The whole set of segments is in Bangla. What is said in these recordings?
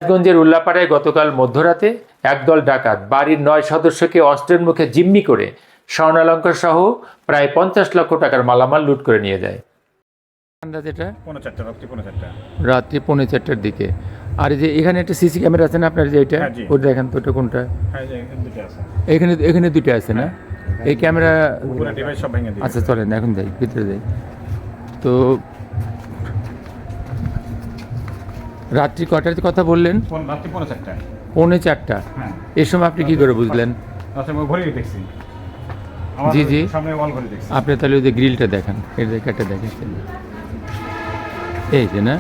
গঞ্জের উল্লাপাড়ায় গতকাল মধ্যরাতে একদল ডাকাত বাড়ির ৯ সদস্যকে অস্ত্রের মুখে জিম্মি করে স্বর্ণালঙ্কার সহ প্রায় ৫০ লক্ষ টাকার মালামাল লুট করে নিয়ে যায়। রাত্রি 4:45টার দিকে। আর এই যে এখানে একটা সিসি ক্যামেরা আছে না আপনার, যে এটা ওটা দেখেন তো, ওটা কোনটা? এখানে দুটো আছে না? এই ক্যামেরা আচ্ছা চলেন এখন যাই, ভিতরে যাই। তো রাত্রি কটার কথা বললেন? রাত্রি 4:45। 4:45। এই সময় আপনি কি করে বুঝলেন? জি জি, আপনি তাহলে ওই যে গ্রিলটা দেখান, এর একটা দেখেছেন এই যে না,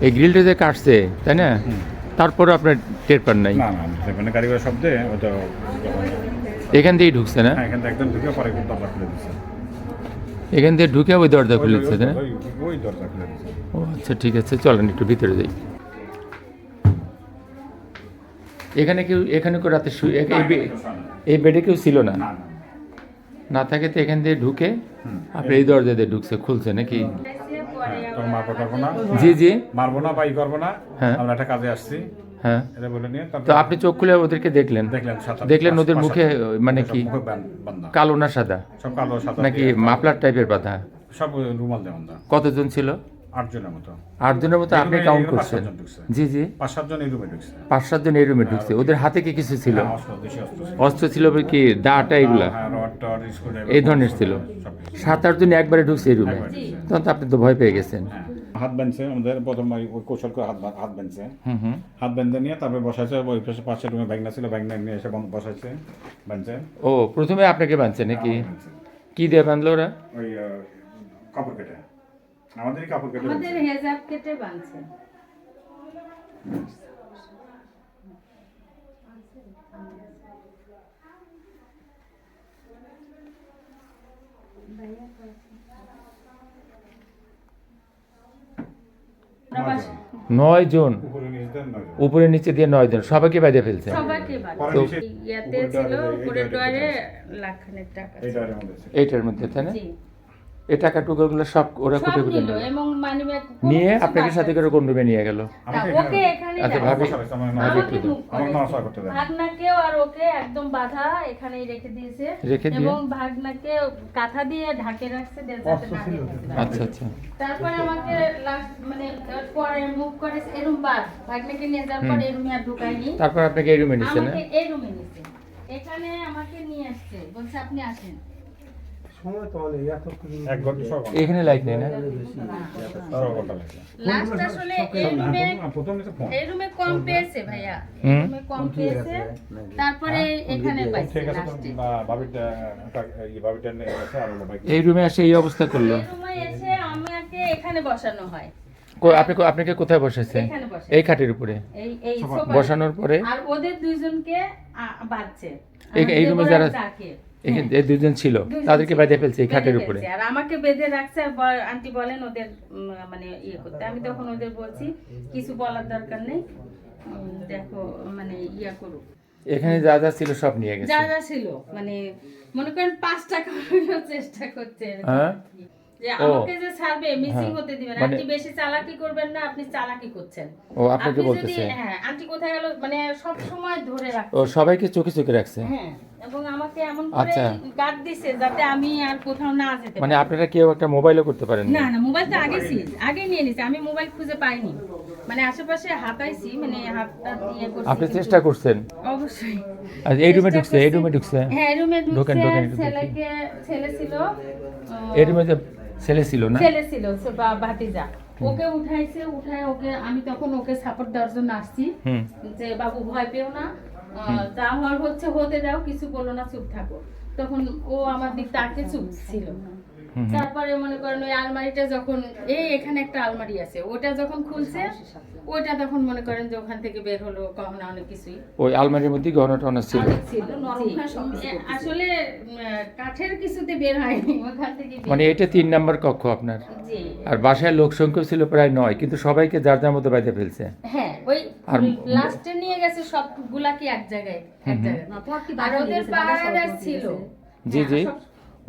এই গ্রিলটা যে কাটছে তাই না, তারপরে আপনার টের পান নাই? এখান থেকেই ঢুকছে না? এখান থেকে ঢুকে ওই দরজা খুলে দিচ্ছে না? ও আচ্ছা ঠিক আছে, চলেন একটু ভিতরে যাই। এখানে কেউ রাতে এই বেডে কেউ ছিল না? না থাকে তো এখান দিয়ে ঢুকে আপনি এই দরজা দিয়ে ঢুকছে, খুলছে নাকি? জি জি, মারবো না, বাই করবো না, হ্যাঁ আমরা একটা কাজে আসছি। হ্যাঁ, এটা বলে নিয়ে তো আপনি চোখ খুলে ওদেরকে দেখলেন ওদের মুখে মানে কি কালো না সাদা? সব কালো সাদা নাকি মাফলার টাইপের বাঁধা? সব রুমাল দেওয়া। কতজন ছিল? 8 জনের মতো। 8 জনের মতো আপনি কাউন্ট করছেন? জি জি, 5-7 জন এই রুমে ঢুকছে। 5-7 জন এই রুমে ঢুকছে। ওদের হাতে কি কিছু ছিল? অস্ত্র ছিল কি, দাটা এগুলা এই ধরনের ছিল? 7-8 জন একবারে ঢুকছে এই রুমে, তখন তো আপনি তো ভয় পেয়ে গেছেন। হাত বাঁধছে আমাদের, প্রথম ওই কৌশল করে হাত বাঁধছে। হাত বেঁধে নিয়ে তারপরে বসাইছে ওই পাশে রুমে ব্যাগনা ছিল, ব্যাগনা নিয়ে এসে বসাইছে, বাঁধছে। ও প্রথমে আপনাকে বাঁধছে নাকি? কি দিয়ে বাঁধলো ওরা? ওই কাপড় কেটে, আমাদেরই কাপড় কেটে, আমাদের হেজাব কেটে বাঁধছে। নয় জন, উপরে নিচে দিয়ে 9 জন, সবাইকে বাইরে ফেলছে? সবাইকে বাঁধছে। ইয়াতে ছিল উপরে ডয়ারে লাখখানেক টাকা এইটার মধ্যে, তাই না? এই টাকাটুকুগুলো সব ওরা কোথায় কোথায় নিল? এবং মানিব্যাগ নিয়ে আপনাকে সাথে করে কোন রুমে নিয়ে গেল? ওকে এখানে আচ্ছা ভাবি, ভাগনাকেও আর ওকে একদম বাঁধা এখানেই রেখে দিয়েছে, এবং ভাগনাকে কাঁথা দিয়ে ঢাকে রাখছে। আচ্ছা আচ্ছা। তারপরে আমাকে মানে পরে মুভ করে এরুম বাদ ভাগনাকে নিয়ে যাওয়ার পর এই রুমে আর ঢুকায়নি। তারপর আপনাকে এই রুমে নিচ্ছে না? আমাকে এই রুমে নিচ্ছে, এখানে আমাকে নিয়ে আসছে, বলছে আপনি আসেন। এখানে লাইট নেই না? লাস্ট আসলে এই রুমে কম পেয়েছে ভাইয়া, রুমে কম পেয়েছে, তারপরে এখানে পাইছে লাস্টে। এই রুমে এসে এই অবস্থা করলো? এই রুমে এসে আমাকে এখানে বসানো হয়। আপনাকে কোথায় বসাইছে? এই খাটের উপরে এই বসানোর পরে আর ওদের দুইজনকে বাঁধছে। এই রুমে যারা এই দুজন ছিল তাদেরকে বেঁধে ফেলছে এই খাটের উপরে, আর আমাকে বেঁধে রাখছে। আর আন্টি বলেন ওদের মানে ইয়ে করতে, আমি তখন ওদের বলছি কিছু বলার দরকার নেই, দেখো মানে ইয়া করুক। এখানে যা যা ছিল সব নিয়ে গেছে, যা যা ছিল, মানে মনে করেন 5 টাকা চেষ্টা করছে। হ্যাঁ, যে আমাকে যে ছাড়বে, মিসিং হতে দিবেন, আন্টি বেশি চালাকি করবেন না, আপনি চালাকি করছেন। ও আপনাকে বলতেছে? হ্যাঁ, আন্টি কোথায় গেল মানে সব সময় ধরে রাখছে। ও সবাইকে চোখে চোখে রাখছে? হ্যাঁ, এবং আমাকে এমন করে গার্ড দিছে যাতে আমি আর কোথাও না যেতে পারি। মানে আপনারা কেউ একটা মোবাইলও করতে পারেন না? না, মোবাইল তো আগে নিয়ে নিছে, আমি মোবাইল খুঁজে পাইনি, মানে আশেপাশে হাতাইছি, মানে হাতটা দিয়ে করছি। আপনি চেষ্টা করছেন? অবশ্যই। আর এই রুমে ঢুকছে? হ্যাঁ, রুমে ঢুকছে। ছেলে ছিল এই রুমে, যে ছেলে ছিল না? ছেলে ছিল ভাতিজা, ওকে উঠায় ওকে আমি তখন ওকে সাপোর্ট দেওয়ার জন্য আসছি, যে বাবু ভয় পেও না, যা হওয়ার হচ্ছে হতে দাও, কিছু বলো না, চুপ থাকো। তখন ও আমার দিক তাকে চুপ ছিল। তারপরে মনে করেন ওই আলমারিটা যখন এখানে একটা আলমারি আছে, ওটা যখন খুলছে, ওটা তখন মনে করেন যে ওখান থেকে বের হলো গহনা অনেক কিছুই। ওই আলমারির মধ্যে গহনা টহনা ছিল? আসলে কাঠের কিছুতে বের হয়নি ওখান থেকে। মানে এটা 3 নাম্বার কক্ষ আপনার? জি। আর বাসায় লোক সংখ্যা ছিল প্রায় 9, কিন্তু সবাইকে যার যার মতো বাইরে ফেলছে? হ্যাঁ, ওই লাস্টে নিয়ে গেছে সবগুলা কি এক জায়গায়। আর ওদের পাহারাদার ছিল। জি জি।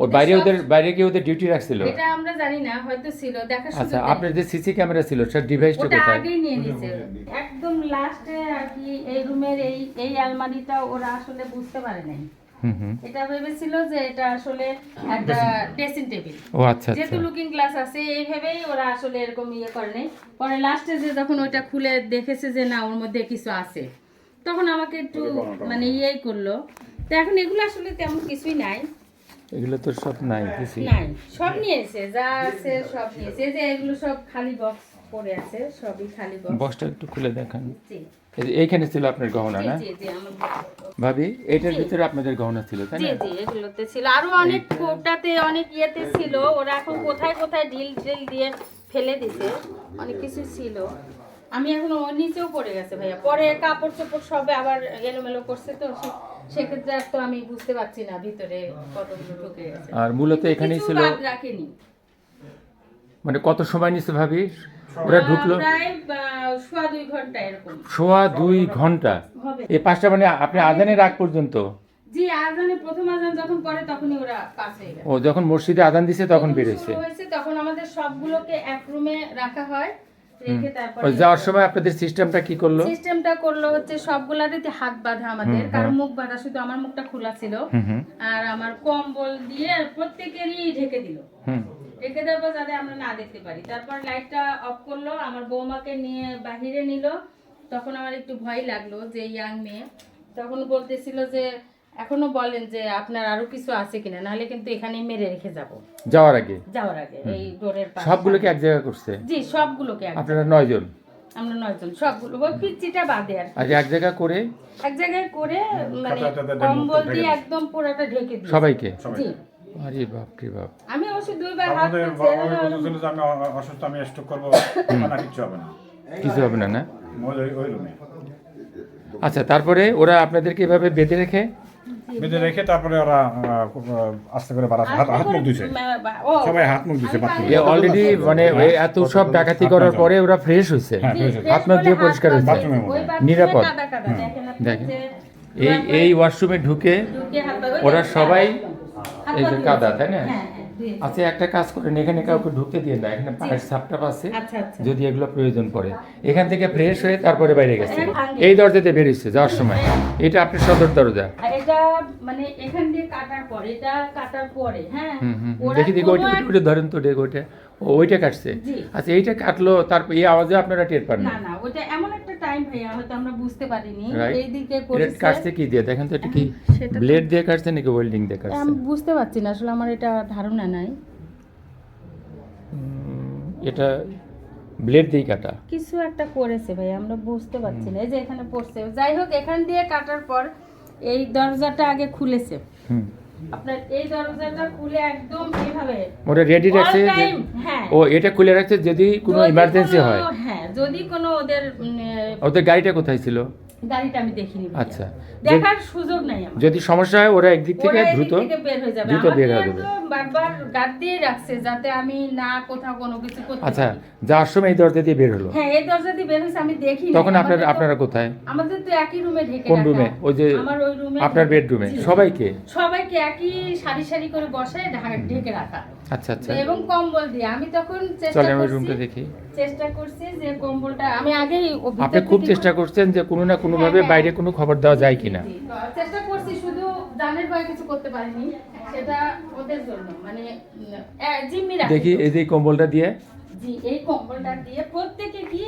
ও ওর বাইরে কি ওদের ডিউটি রাখছিল? এটা আমরা জানি না, হয়তো ছিল, দেখা আচ্ছা, সুযোগ আপনার যে সিসি ক্যামেরা ছিল সেটা ডিভাইসটা ওটা কোথায়? আগেই নিয়ে নিছে। একদম লাস্টে আর কি এই রুমের এই আলমারিটা ওরা আসলে বুঝতে পারে নাই। এটা ভেবেছিল যে এটা আসলে একটা ড্রেসিং টেবিল। ও আচ্ছা আচ্ছা। যেহেতু লুকিং গ্লাস আছে এই ভেবেই ওরা আসলে এরকম করে নাই। পরে লাস্টে যে যখন ওইটা খুলে দেখেছে যে না ওর মধ্যে কিছু আছে, তখন আমাকে একটু মানে করলো। তো এখন এগুলো আসলে তেমন কিছুই নাই, এগুলো তো সব নাই কিছু। নাই, সব নিয়েছে, যা আছে সব নিয়েছে। এই যে এগুলো সব খালি বক্স পড়ে আছে, সবই খালি বক্স। বক্সটা একটু খুলে দেখান। জি এইখানে ছিল আপনার গহনা না জি জি আমার ভাবি? এটার ভিতরে আপনাদের গহনা ছিল তাই জি না? জি এগুলোতে ছিল, আরো অনেক কোটাতে অনেক ইয়েতে ছিল। ওরা এখন কোথায় কোথায় ঢিল দিয়ে ফেলে দিছে, অনেক কিছু ছিল। আমি এখন ওর নিচেও পড়ে গেছে ভাইয়া, পরে কাপড় চোপড় সবে আবার এলোমেলো করছে, তো সেক্ষেত্রে আর তো আমি বুঝতে পারছি না ভিতরে কতগুলো ঢুকে গেছে। আর মূলত এখানেই কিছু ছিল, বাদ রাখেনি। মানে কত সময় নিছে ভাবি ওরা ঢুকলো? প্রায় 2.5 ঘন্টা এরকম সোয়া 2 ঘন্টা। হবে। এই পাঁচটা মানে আপনি আজানের আগ পর্যন্ত? জি, আজানে প্রথম আজান যখন পড়ে তখনই ওরা পাস হয়ে গেছে। ও যখন মসজিদে আজান দিছে তখন বেরোইছে? শুরু হয়েছে তখন আমাদের সবগুলোকে এক রুমে রাখা হয়, রেখে তারপর ওই যাওয়ার সময় আপনাদের সিস্টেমটা কি করলো? সিস্টেমটা করলো হচ্ছে সবগুলারই হাত বাঁধা আমাদের, কারণ মুখ বাঁধা, শুধু আমার মুখটা খোলা ছিল। আর আমার কম্বল দিয়ে প্রত্যেকেরই ঢেকে দিল, ঢেকে দেওয়ার পর যাতে আমরা না দেখতে পারি। তারপর লাইটটা অফ করলো, আমার বৌমাকে নিয়ে বাহিরে নিল। তখন আমার একটু ভয় লাগলো যে ইয়াং মেয়ে, তখন বলতেছিল যে এখনো বলেন যে আপনার আরো কিছু আছে কিনা, নাহলে কিন্তু এখানেই মেরে রেখে যাব যাওয়ার আগে এই ডোরের পাশে। সবগুলোকে এক জায়গায় করছে? জি সবগুলোকে আপনারা 9 জন? আমরা 9 জন, সবগুলো ওই পিচ্চিটা বাদে আর কি। আগে এক জায়গা করে এক জায়গায় করে মানে কম্বল দিয়ে একদম পুরোটা ঢেকে দিই সবাইকে? জি। আরে বাপ রে বাপ। আমি অবশ্য 2 বার হাত আমাদের তুলছি, বলেছিল যে আমি অসুস্থ, আমি স্ট্রোক করবো, না কিছু হবে না, কিছু হবে না না? ওই রুমে আচ্ছা, তারপরে ওরা আপনাদেরকে এভাবে বেঁধে রেখে তারপরে ওরা আস্তে করে হাত মুখ দিছে, ও সবাই হাত মুখ দিছে বাথরুমে। অলরেডি মানে এত সব ডাকাতি করার পরে ওরা ফ্রেশ হয়েছে, হাত মুখ দিয়ে পরিষ্কার হয়েছে, বাথরুমের মধ্যে। নিরাপদ। কাদা কাদা দেখেন এই ওয়াশরুমে ঢুকে ওরা সবাই এই যে কাদা, তাই না? আচ্ছা, একটা কাজ করেন, এখানে কাউকে ঢুকতে দিয়ে না, এখানে পায়ের ছাপটাপ আছে, আচ্ছা আচ্ছা যদি এগুলো প্রয়োজন পড়ে। এখান থেকে ফ্রেশ হয়ে তারপরে বাইরে গেছে, এই দরজাতে বেরিয়েছে যাওয়ার সময়। এটা আপনার সদর দরজা? আর এটা মানে এখান দিয়ে কাটার পরে, এটা কাটার পরে হ্যাঁ ওরা দেখি দেখি কোনো ওইটা ধরেন তো, ওইটা ওইটা কাটছে। জি। আচ্ছা, এইটা কাটলো, তারপর এই আওয়াজে আপনারা টের পান না? না ওটা এমন একটা টাইম ভাইয়া হয়তো আমরা বুঝতে পারিনি। Right. এইদিকে এটা করেছে, কাটছে কি দিয়ে দেখেন তো? এটা কি সেটা তো- ব্লেড দিয়ে কাটছে নাকি ওয়েল্ডিং দিয়ে কাটছে? আমি বুঝতে পারছি না আসলে, আমার এটা ধারণা নাই। এটা ব্লেড দিয়ে কাটা? কিছু একটা করেছে ভাই, আমরা বুঝতে পারছি না। এই যে এখানে পড়ছে, যাই হোক এখান দিয়ে কাটার পর এই দরজাটা আগে খুলেছে। আপনার এই দরজাটা খুলে একদম এইভাবে ওটা রেডি রাখছে all যে, time, হ্যাঁ ও এটা খুলে রাখছে যদি কোনো যদি ইমার্জেন্সি কোনো- হয়। হ্যাঁ যদি কোনো ওদের ওদের গাড়িটা কোথায় ছিল? গাড়িটা আমি দেখিনি ভাইয়া। আচ্ছা, দেখার সুযোগ নাই আমার। যদি সমস্যা হয় ওরা একদিক থেকে ওরা এদিক দ্রুত থেকে বের হয়ে যাবে, দ্রুত বের হয়ে আমাকে যাবে। একদম বারবার গার্ড দিয়ে রাখছে যাতে আমি না কোথাও কোনো কিছু করতে আচ্ছা, পারি। যাওয়ার সময় এই দরজা দিয়ে বের হলো, হ্যাঁ এই দরজা দিয়ে বের হয়েছে আমি দেখিনি। তখন আমাদের তো- আপনারা কোথায়? আমাদের তো একই রুমে ঢেকে কোন রাখা। রুমে? ওই যে আমার ওই রুমে, আপনার বেডরুমে? জি। সবাইকে? সবাইকে একই সারি সারি করে বসায় ঢেকে রাখা আচ্ছা আচ্ছা, এবং কম্বল দিয়ে। আমি তখন চলেন ওই রুমটা দেখি। চেষ্টা করছি যে কম্বলটা আমি আগেই আপনি খুব চেষ্টা করছেন যে কোনো না কোনো ভাবে বাইরে কোনো খবর দেওয়া যায় কিনা। চেষ্টা করছি, শুধু জানের ভয় কিছু করতে পারিনি, সেটা ওদের জন্য মানে জিম্মি রাখি। দেখি এই যে কম্বলটা দিয়ে, জি এই কম্বলটা দিয়ে প্রত্যেকে কি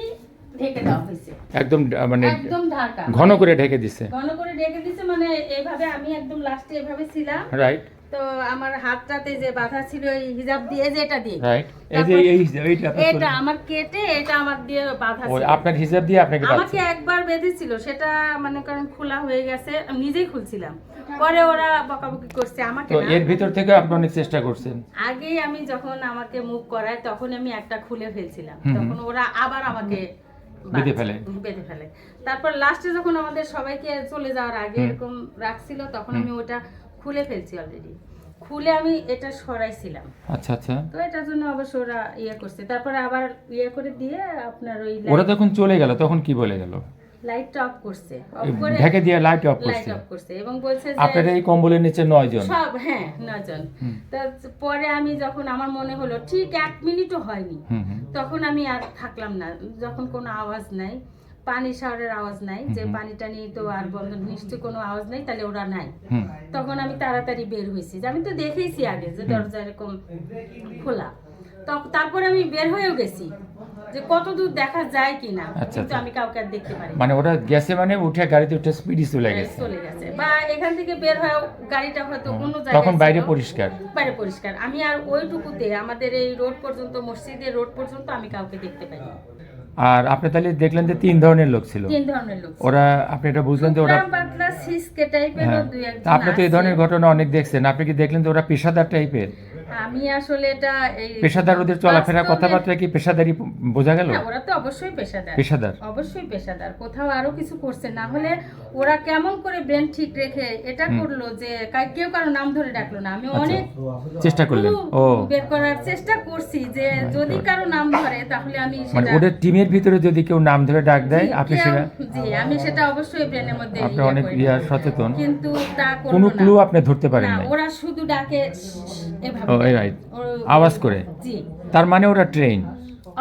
ঢেকে দেওয়া হয়েছে, একদম মানে একদম ঢাকা, ঘন করে ঢেকে দিছে। ঘন করে ঢেকে দিছে। মানে এইভাবে আমি একদম লাস্টে এভাবে ছিলাম, রাইট তো আমার হাতটাতে যে বাঁধা ছিল এই হিজাব দিয়ে, যেটা দিয়ে রাইট, এই যে এইটা আপনার এটা আমার কেটে এটা আমার দিয়ে বাঁধা ওই ছিল। আপনার হিসাব দিয়ে আপনাকে আমাকে বাঁধছে। একবার বেঁধেছিল, সেটা মনে করেন খোলা হয়ে গেছে, আমি নিজেই খুলছিলাম, পরে ওরা বকাবকি করছে আমাকে তো না। এর ভিতর থেকে আপনি অনেক চেষ্টা করছেন। আগেই আমি যখন আমাকে মুভ করায় তখন আমি একটা খুলে ফেলছিলাম, তখন ওরা আবার আমাকে বেঁধে ফেলে। বেঁধে ফেলে। তারপর লাস্টে যখন আমাদের সবাইকে চলে যাওয়ার আগে এরকম রাখছিল, তখন আমি ওটা খুলে ফেলছি অলরেডি, খুলে আমি এটা সরাইছিলাম। আচ্ছা আচ্ছা, তো এটার জন্য অবশ্য ওরা করছে, তারপরে আবার করে দিয়ে আপনার ওই ওরা যখন চলে গেল তখন কি বলে গেল? লাইটটা অফ করছে, অফ করে ঢেকে দিয়ে লাইট অফ লাইট করছে। অফ করছে এবং বলছে যে আপনার এই কম্বলের নিচে 9 জন। সব, হ্যাঁ 9 জন। পরে আমি যখন আমার মনে হলো ঠিক 1 মিনিটও হয়নি, তখন আমি আর থাকলাম না, যখন কোনো আওয়াজ নাই, পানি শাওয়ারের আওয়াজ নাই, যে পানিটা নিয়ে তো আর বন্ধ, নিশ্চয় কোনো আওয়াজ নাই, তাহলে ওরা নাই। তখন আমি তাড়াতাড়ি বের হয়েছি, যে আমি তো দেখেইছি আগে যে দরজা এরকম খোলা। তারপরে আমি বের হয়েও গেছি যে কত দূর দেখা যায় কিনা, কিন্তু আমি কাউকে আর দেখতে পারি মানে ওরা গেছে, মানে উঠে গাড়িতে উঠে স্পিডে চলে গেছে। বা এখান থেকে বের হয়ে গাড়িটা হয়তো অন্য জায়গায়, তখন বাইরে পরিষ্কার। বাইরে পরিষ্কার। আমি আর ওইটুকুতে আমাদের এই রোড পর্যন্ত, মসজিদের রোড পর্যন্ত আমি কাউকে দেখতে পাইনি। আর আপনি তাহলে দেখলেন যে 3 ধরনের লোক ছিল। 3 ধরনের লোক। ওরা, আপনি এটা বুঝলেন যে ওরা পাতলা সিসকে টাইপের, দুই একজন। আপনি তো এই ধরনের ঘটনা অনেক দেখছেন, আপনি কি দেখলেন যে ওরা পেশাদার টাইপের? আমি আসলে এটা এই পেশাদার, ওদের চলাফেরা কথাবার্তা কি পেশাদারি বোঝা গেল? হ্যাঁ, ওরা তো অবশ্যই পেশাদার, পেশাদার অবশ্যই পেশাদার। কোথাও আরো কিছু করছে, না হলে ওরা কেমন করে ব্রেন ঠিক রেখে এটা করলো যে কেউ কারো নাম ধরে ডাকলো না। আমি অনেক চেষ্টা করলেন বের করার চেষ্টা করছি যে যদি কারো নাম ধরে তাহলে আমি মানে সেটা, ওদের টিমের ভিতরে যদি কেউ নাম ধরে ডাক দেয় আপনি সেটা, জি আমি সেটা অবশ্যই ব্রেনের মধ্যে আপনি অনেক সচেতন, কিন্তু তা করলো কোনো না। ক্লু আপনি ধরতে পারেন না, না। ওরা শুধু ডাকে এভাবে, রাইট, আওয়াজ করে। জি, তার মানে ওরা ট্রেন।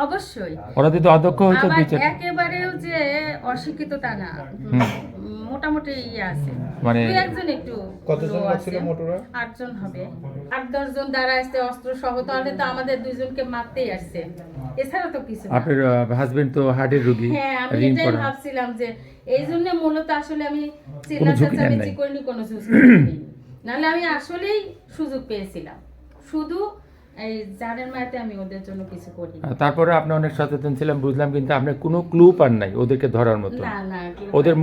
অবশ্যই। ওরা যদি অদক্ষ হতো আবার 2-4, একেবারেও যে অশিক্ষিত তা না, মোটামুটি ইয়ে আছে, মানে দুই একজন একটু কতজন low লোক আছে। ছিল মোটরা? 8 জন হবে, 8-10 জন দ্বারা আসছে অস্ত্র সহ, তাহলে তো আমাদের 2 জনকে মারতেই আসছে, এছাড়া তো কিছু না। আপনার হাজবেন্ড তো হার্টের রোগী, হ্যাঁ, আমি ঋণ এটাই করা। ভাবছিলাম যে এই জন্য মূলত আসলে আমি কোনো ঝুঁকি নেন চেঁচামেচি নাই। করিনি, কোনো সুযোগ করিনি। নাহলে আমি আসলেই সুযোগ পেয়েছিলাম, শুধু এই জানের মায়াতে আমি ওদের জন্য কিছু করি। তারপরে আপনি অনেক সচেতন ছিলেন বুঝলাম, কিন্তু আপনি কোনো ক্লু পান নাই ওদেরকে ধরার মতো। না না, ওদের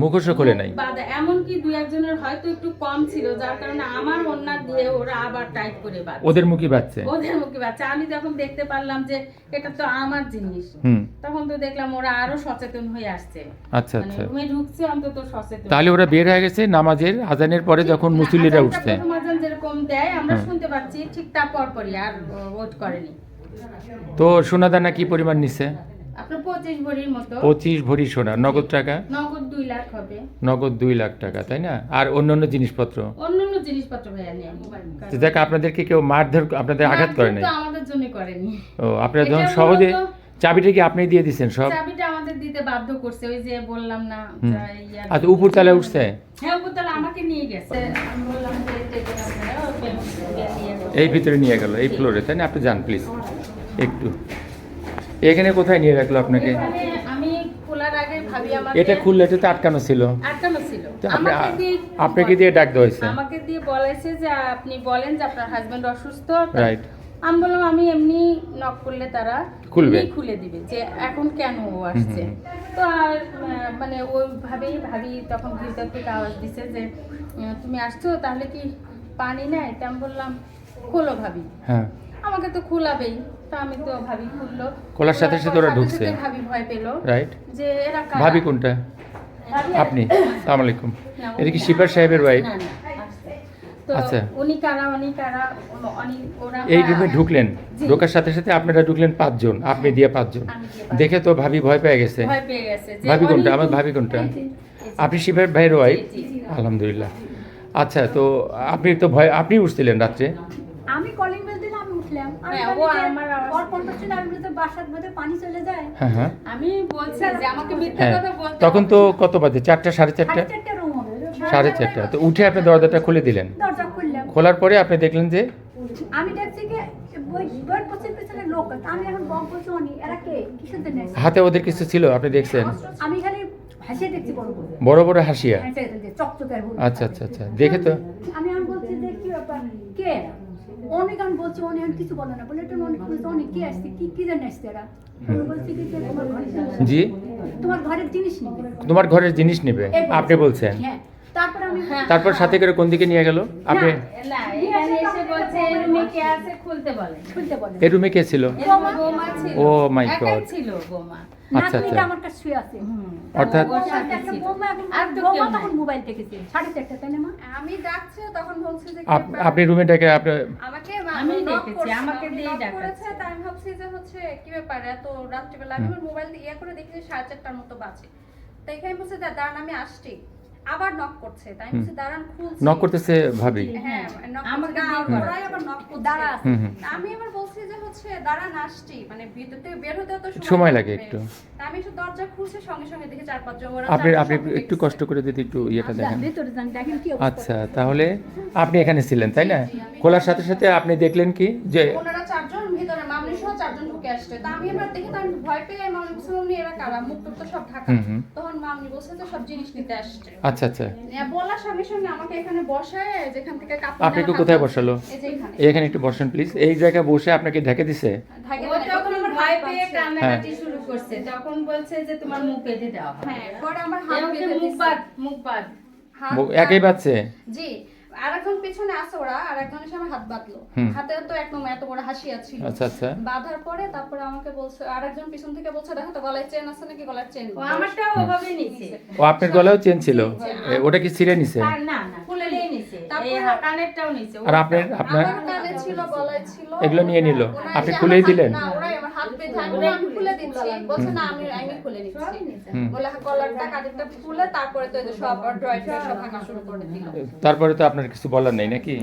মুখোশও খোলে নাই। বাদা এমনকি 2-1 হয়তো একটু কম ছিল, যার কারণে আমার ওন্না দিয়ে ওরা আবার টাইট করে বাঁধে। ওদের মুখই বাচ্চা। ওদের মুখে বাচ্চা। আমি যখন দেখতে পারলাম যে এটা তো আমার জিনিস, তখন তো দেখলাম ওরা আরো সচেতন হয়ে আসছে। আচ্ছা আচ্ছা, রুমে ঢুকছে অন্তত সচেতন। তাহলে ওরা বের হয়ে গেছে নামাজের আজানের পরে, যখন মুসল্লিরা আজানটা উঠছে। প্রথম আজান যেরকম দেয় আমরা শুনতে পাচ্ছি, ঠিক তার পরপরই আর ওট করেনি। তো সোনা দানা কি পরিমাণ নিছে? আপনার 25 ভরির মতো। 25 ভরি সোনা, নগদ টাকা? নগদ 2 লাখ হবে। নগদ 2 লাখ টাকা, তাই না? আর অন্যান্য জিনিসপত্র? অন্যান্য জিনিসপত্র ভাইয়া নেই। তো দেখ, আপনাদেরকে কেউ মারধর, আপনাদের আঘাত করে নাই? তো আমাদের জন্য করেনি। ও, আপনারা যখন এটা সহজে মূলত- চাবিটা কি আপনি দিয়ে দিয়েছেন সব? চাবিটা আমাদের দিতে বাধ্য করছে, ওই যে বললাম না। আচ্ছা, উপরতলায় উঠছে? হ্যাঁ, উপরতলা আমাকে নিয়ে গেছে। আমি বললাম যে টেকে আপনারা ওকে নিয়ে গেল। এই ভিতরে নিয়ে গেল, এই ফ্লোরে, তাই না? আপনি যান প্লিজ একটু। এখানে কোথায় নিয়ে রাখলো আপনাকে? এখানে আমি খোলার আগে ভাবি আমাকে এটা খুললে এটা তো আটকানো ছিল। আটকানো ছিল। তো আমাকে দিয়ে ডাক দেওয়া হয়েছে? আমাকে দিয়ে বলাইছে যে আপনি বলেন যে আপনার হাজবেন্ড অসুস্থ। রাইট। আমি বললাম আমি এমনি নক করলে তারা খুলবে, খুলে দিবে, যে এখন কেন ও আসছে। তো আর মানে ওইভাবেই ভাবি তখন ভিতর থেকে আওয়াজ দিছে যে তুমি আসছো, তাহলে কি পানি নেয়? তা আমি বললাম খোলো ভাবি। হ্যাঁ, আমাকে তো খোলাবেই। তা আমি তো ভাবি খুললো, খোলার সাথে সাথে ওরা ঢুকছে। ভাবি ভয় পেলো। রাইট। যে এরা কারা? ভাবি কোনটা? ভাবি আপনি? আসসালামু আলাইকুম। না, এটা কি শিপার সাহেবের ওয়াইফ? না, না, আসছে। তো আচ্ছা। উনি কারা ওরা এই রুমে ঢুকলেন, জি। ঢোকার সাথে সাথে আপনারা ঢুকলেন 5 জন, আপনি দিয়ে 5 জন। আমি দিয়ে 5 দেখে তো ভাবি ভয় পেয়ে গেছে। ভয় পেয়ে গেছে যে ভাবি কোনটা? উনি- আমার ভাবি কোনটা? এই যে, আপনি শিবের ভাইয়ের ওয়াইফ? জি, জি। আলহামদুলিল্লাহ। আচ্ছা, তো আপনি তো ভয়, আপনি উঠছিলেন রাত্রে? আমি কলিং বেল দিলে আমি উঠলাম। আমি হ্যাঁ, জানি ও যে আমার আওয়াজ- ওর কণ্ঠ শুনে আমি বলতে বাসার মধ্যে পানি চলে যায়। হ্যাঁ হ্যাঁ আমি বলছি যে আমাকে মিথ্যা হ্যাঁ। কথা বলতে তখন হবে। তো কত বাজে? 4টা, 4:30? 4:30 রুম হবে। 4:30। তো উঠে আপনি দরজাটা খুলে দিলেন। দরজা খুললাম। খোলার পরে আপনি দেখলেন যে আমি দেখছি কি বই পশ্চিম পেছনে লোক। আমি এখন বক বলছি অনি এরা কে কিসের জন্য এসেছে? হাতে ওদের কিছু ছিল, আপনি দেখছেন? আমি খালি হাসিয়ে দেখছি বড় বড়। বড় বড় হাসিয়া? চকচকের বড়। আচ্ছা আচ্ছা আচ্ছা, দেখে তো আমি এখন বলছি যে কি ব্যাপার কে? অনেক আমি বলছি অনেক কিছু বলে না, বলে এটা অনেক বলছে অনেক কে আসছে, কি জানে আসছে এরা? আমি বলছি কি যে তোমার ঘরের জিনিস। জি, তোমার ঘরের জিনিস নেবে। তোমার ঘরের জিনিস নেবে আপনি বলছেন? হ্যাঁ। তারপর আমি তারপর সাথে করে কোন দিকে নিয়ে গেল আপনি? না, এখানে এসে বলছে এই রুমে কে আছে খুলতে বলে। শুনতে বলে। এই রুমে কে ছিল? বৌমা ছিল। ও মাই একাই গড। ছিল বৌমা। আচ্ছা নাতনিটা আচ্ছা, আমার কাছে শুয়ে আছে। অর্থাৎ ওর সাথে ছিল। আর তো কেউ নাই। তখন মোবাইল দেখেছে 4:30 তাই না মা? আমি ডাকছি তখন বলছে যে আপনি রুমে ডেকে আপনি আমাকে আমি knock ডেকেছি, করছে, আমাকে আমাকে দিয়েই knock ডাকাচ্ছে। করেছে, তাই আমি ভাবছি যে হচ্ছে কি ব্যাপার এত রাত্রিবেলা। আমি মোবাইল দিয়ে ইয়ে করে দেখি যে 4:30টার মতো বাজে। তাই এখানে বলছে দাঁড়ান আমি আসছি, আবার নক করছে, তাই আমি বলছি দাঁড়ান খুলছি। নক করতেছে ভাবি। হ্যাঁ knock আমাকে করছে, না, দিয়ে ওরাই আবার knock করছে। দাঁড়া। আমি আবার বলছি যে হচ্ছে দাঁড়ান আসছি, মানে ভিতর থেকে বের হতে তো সময় লাগে একটু। তা আমি একটু দরজা খুলছে, সঙ্গে সঙ্গে দেখি 4-5 জন ওরা আপনি 4-5 আপনি জন একটু কষ্ট করে যদি একটু ইয়েটা দেখেন। ভেতরে যান, দেখেন কি অবস্থা। আচ্ছা, তাহলে আপনি এখানে ছিলেন তাই না? খোলার সাথে সাথে আপনি দেখলেন কি যে ওনারা 4 জন ভিতরে, মামনি সহ 4 জন ঢুকে আসছে। তা আমি এবার দেখি, তার ভয় পেয়ে মামনি বলছে মামনি এরা কারা, মুখ টুক তো সব ঢাকা। তখন মামনি বলছে যে সব জিনিস নিতে আসছে। আচ্ছা আচ্ছা, বলার সঙ্গে সঙ্গে আমাকে এখানে বসায়, যেখান থেকে কাপড় আপনাকে কোথায় বসালো? এই যে এখানে এখানে একটু বসেন প্লিজ। এই জায়গায় বসে আপনাকে ঢেকে দিছে? ঢাকে ও তখন ভয় পেয়ে হ্যাঁ। কান্নাকাটি শুরু করছে, তখন বলছে যে তোমার মুখ বেঁধে দেওয়া হবে। হ্যাঁ, পরে আমার হাত এমনকি বেঁধে মুখ দিছে। বাদ, মুখ বাদ। হাত একাই বাচ্চে? জি, আরেকজন পিছনে আছে, ওরা আরেকজন এসে আমার হাত বাঁধলো। হাতে তো একদম এত বড় হাসিয়া ছিল। আচ্ছা আচ্ছা, বাঁধার পরে তারপরে আমাকে বলছে, আরেকজন পিছন থেকে বলছে দেখো তো গলায় চেন আছে নাকি, গলার চেন। ও আমারটাও ওভাবেই নিছে। ও আপনার গলাও চেন ছিল? ওটা কি ছিঁড়ে নিছে? আর না না, খুলে নিয়ে নিছে। এই কানেরটাও নিছে। আর আপনার আপনার আমার কানে ছিল, গলায় ছিল। এগুলো নিয়ে নিল? ওরা আপনি এসে খুলেই আমার দিলেন? না, ওরাই আমার হাত বেঁধে, আমি বললাম, আমি খুলে দিচ্ছি। বলছে না, আমি খুলে নিচ্ছি। বলে গলারটা কাঁধেরটা খুলে তারপরে তো এই যে সব ড্রয়ার সব ভাঙা শুরু করে দিল। তারপরে তো আপনার কিছু বলার নেই নাকি?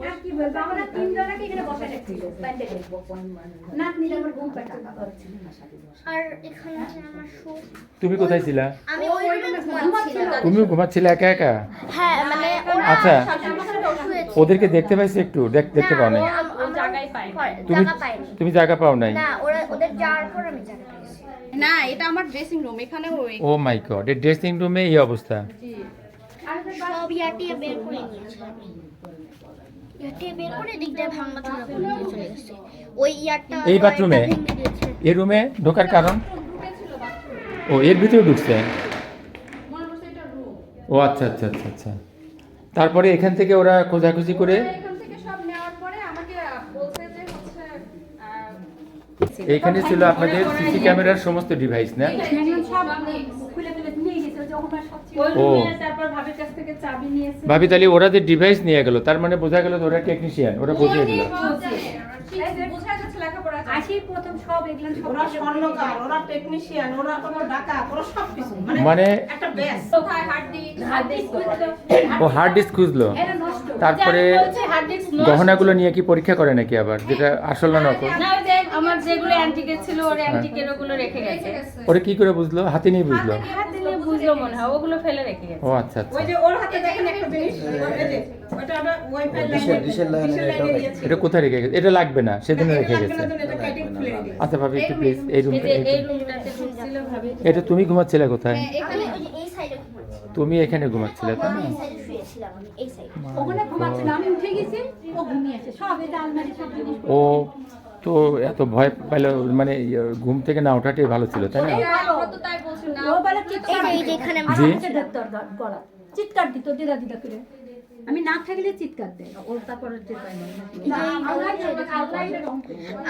আর কি বলবো, আমরা 3 জনকে এখানে বসায় রাখছিল, প্যান্ডেলে। নাতনিটা আমার ঘুম পাড়া। আর এখানে আছে আমার সুখ। তুমি কোথায় ছিলা? আমি ওই রুমে ঘুমাচ্ছিলাম। তুমিও ঘুমাচ্ছিলে একা একা? হ্যাঁ মানে ওরা আচ্ছা, শুয়েছে। ওদেরকে দেখতে পাইছো একটু? দেখতে পাও নাই? ও জায়গায় পায় না। তুমি জায়গা পাইনি। তুমি জায়গা পাও নাই? না ওদের যাওয়ার পর আমি জায়গা পেয়েছি। না, এটা আমার ড্রেসিং রুম, এখানে ওই ও মাই গড, এই ড্রেসিং রুমে এই অবস্থা? সব ইয়াটিয়ে বের করে নিয়েছে। ইয়াটিয়ে বের করে দিক দিয়ে ভাঙা চোরা করে দিয়ে চলে গেছে। ওই ইয়ারটা এই বাথরুমে? ভেঙে দিয়েছে। এই রুমে ঢোকার কারণ? ঢুকেছিল বাথরুমে। ও এর ভিতরে ঢুকছে? মনে করছে এটা রুম। ও আচ্ছা আচ্ছা আচ্ছা আচ্ছা। তারপরে এখান থেকে ওরা খোঁজাখুঁজি করে এখান থেকে সব নেওয়ার পরে আমাকে বলছে যে হচ্ছে এইখানে ছিল আপনাদের সিসি ক্যামেরার সমস্ত ডিভাইস না? এখন সব খুলে ফেলে নিয়ে গেছে, ওই যে ওখানে সব ছিল। ওই ও। রুমে তারপর ভাবির কাছ থেকে চাবি নিয়েছে। ভাবি তাহলে ওরা যে ডিভাইস নিয়ে গেল, তার মানে বোঝা গেল ওরা টেকনিশিয়ান, ওরা বুঝিয়ে দিল। বোঝা যাচ্ছে লেখাপড়া জানে। আসি প্রথম সব এগুলো সব ওরা স্বর্ণকার, ওরা টেকনিশিয়ান, ওরা কোনো ডাকাত, ওরা সবকিছু মানে একটা বেস। কোথায় হাড্ডি ও হার্ড ডিস্ক খুঁজলো, এটা নষ্ট। তারপরে বলছে হার্ড ডিস্ক নষ্ট। গহনাগুলো নিয়ে কি পরীক্ষা করে নাকি আবার, যেটা আসল না নকল? না ওই যে আমার যেগুলো অ্যান্টিকের ছিল ওর অ্যান্টিকের ওগুলো রেখে গেছে। ওরা কি করে বুঝলো? হাতে নিয়ে বুঝলো? হাতে নিয়ে বুঝলো মনে হয়, ওগুলো ফেলে রেখে গেছে। ও আচ্ছা আচ্ছা। ওই যে ওর হাতে দেখেন একটা জিনিস, এই যে, ওটা ওটা ওয়াইফাই লাইনে দিয়েছে। এটা কোথায় রেখে গেছে? এটা লাগবে না, সেদিন রেখে গেছে। এটা কেটে ফেলে দিয়েছে। আচ্ছা ভাবি একটু প্লিজ এই রুম, এই যে এই রুমটাতে ঢুকছিল ভাবি। এটা তুমি ঘুমাচ্ছিলে কোথায়? আমি ওই যে এই সাইডে ঘুমাচ্ছি। তুমি এখানে ঘুমাচ্ছিলে তাই না? এই সাইডে শুয়েছিলাম আমি, এই সাইডে। ওখানে ঘুমাচ্ছিল, আমি উঠে গেছি, ও ঘুমিয়েছে। সব এই যে আলমারি সব জিনিস। ও তো এত ভয় পাইলো, মানে ঘুম থেকে না ওঠাটাই ভালো ছিল তাই না? আমরা তো তাই বলছি না। ও বলে এই চিৎকার যে এই যে এখানে আর জি। আমাকে ধরতো ওর গলা। চিৎকার দিত দিদা দিদা করে। আমি না থাকলে চিৎকার দেয়। ওর তারপরে চিৎকার দেয় না। আল্লাহ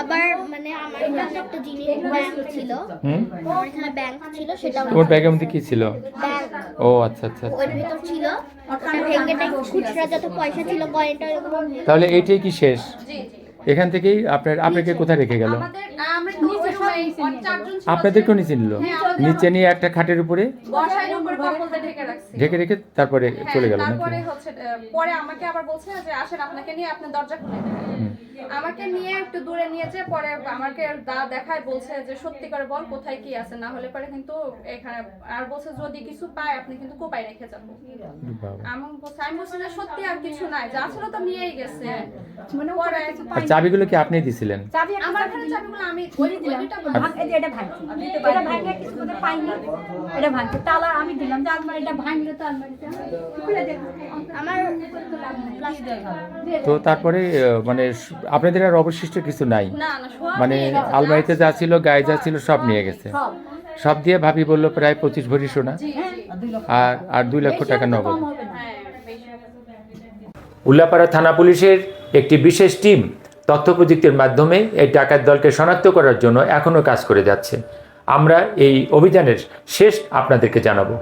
আবার মানে আমার এখানে একটা জিনিস ব্যাংক ছিল। আমার এখানে ব্যাংক ছিল, সেটাও তোমার ব্যাগের মধ্যে কি ছিল? ব্যাংক ও আচ্ছা আচ্ছা আচ্ছা। ওর ভিতর ছিল। ওটা ভেঙে টেঙে খুচরা যত পয়সা ছিল পয়েন্টার এগুলো তাহলে এইটাই কি শেষ? জি জি। এখান থেকেই আপনাকে কোথায় রেখে গেল? আমাদের আমরা নিচে সবাই 4 জন ছিল। আপনাদেরকেও নিচে নিল? নিচে নিয়ে একটা খাটের উপরে বসার উপরে কম্বলটা ঢেকে রাখছি। ঢেকে রেখে তারপরে চলে গেল নাকি? তারপরে হচ্ছে পরে আমাকে আবার বলছে যে আসেন আপনাকে নিয়ে আপনি দরজা খুলে দেন। আমাকে নিয়ে একটু দূরে নিয়েছে, পরে আমাকে দেখায় বলছে যে সত্যি করে বল কোথায় কি আছে, না হলে পরে কিন্তু এখানে আর বলছে যদি কিছু পায় আপনি কিন্তু কোপায় রেখে যাবো। বাবা। আমি বলছি না সত্যি আর কিছু নাই, যা ছিল তো নিয়েই গেছে। মানে পরে আর চাবিগুলো কি আপনি দিছিলেন? চাবি একটা আমার চাবি এখানে চাবিগুলো আমি ওই দিলাম। এই যে এটা ভাঙছি। এটা ভাঙলে কিছু করে পাইনি। এটা ভাঙছে। তালা আমি দিলাম যে আলমারিটা ভাঙলে তো আলমারিটা খুলে দেব। আমার প্লাস্টিক তো তারপরে মানে আপনাদের আর অবশিষ্ট কিছু নাই? না না সব মানে নিয়ে গেছে। আলমারিতে যা ছিল, গায়ে যা ছিল সব নিয়ে গেছে? সব। সব দিয়ে ভাবি বললো প্রায় 25 ভরি সোনা আর 2 লক্ষ টাকা নগদ। কম হবে না। হ্যাঁ বেশি। উল্লাপাড়া থানা পুলিশের একটি বিশেষ টিম তথ্য প্রযুক্তির মাধ্যমে এই ডাকাত দলকে শনাক্ত করার জন্য এখনও কাজ করে যাচ্ছে। আমরা এই অভিযানের শেষ আপনাদেরকে জানাবো।